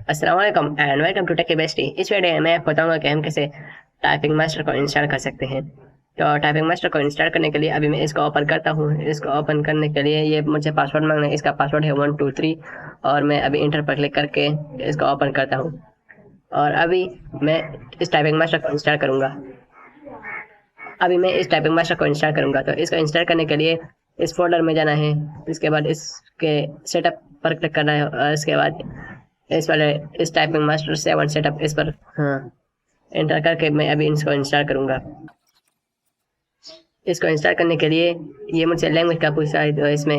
अस्सलाम वालेकुम and welcome to Tech Besty. इस वीडियो में मैं बताऊंगा कि हम कैसे टाइपिंग मास्टर को इंस्टॉल कर सकते हैं। तो टाइपिंग मास्टर को इंस्टॉल करने के लिए अभी मैं इसको ओपन करता हूँ। इसको ओपन करने के लिए ये मुझे पासवर्ड मांगना है। इसका पासवर्ड है 123 और मैं अभी इंटर पर क्लिक करके इसको ओपन करता हूँ। और अभी मैं इस टाइपिंग मास्टर को इंस्टॉल करूँगा। तो इसको इंस्टॉल करने के लिए इस फोल्डर में जाना है। इसके बाद इसके सेटअप पर क्लिक करना है और इसके बाद इस वाले इस टाइपिंग मास्टर 7 सेटअप इस पर एंटर करके मैं अभी इसको इंस्टॉल करूँगा। इसको इंस्टॉल करने के लिए ये मुझसे लैंग्वेज का पूछा है, तो इसमें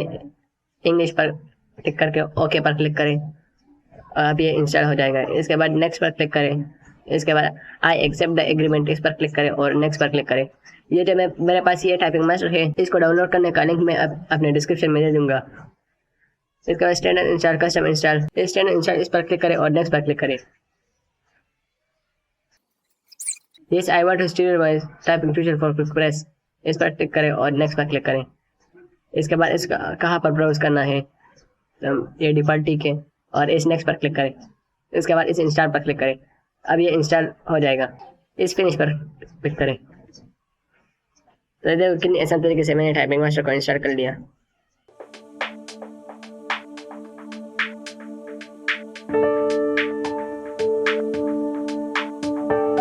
इंग्लिश पर क्लिक करके ओके पर क्लिक करें और अब ये इंस्टॉल हो जाएगा। इसके बाद नेक्स्ट पर क्लिक करें। इसके बाद आई एक्सेप्ट द एग्रीमेंट इस पर क्लिक करें और नेक्स्ट पर क्लिक करें। ये जो मेरे पास ये टाइपिंग मास्टर है, इसको डाउनलोड करने का लिंक मैं अपने डिस्क्रिप्शन में दे दूंगा। इसके बाद standard install, custom install, standard install इस पर क्लिक करें और नेक्स्ट पर क्लिक करें। Yes, I want to steer my typing tutorial for quick press इस पर क्लिक करें और नेक्स्ट पर क्लिक करें। इसके बाद इसका कहाँ पर ब्राउज करना है, ये डिफॉल्ट टिक है और इस नेक्स्ट पर क्लिक करें। इसके बाद इस इंस्टॉल पर क्लिक करें। अब ये इंस्टॉल हो जाएगा। इस फिनिश पर क्लिक करें। तो देखो कितनी आसान तरीके से मैंने टाइपिंग मास्टर को इंस्टॉल कर लिया।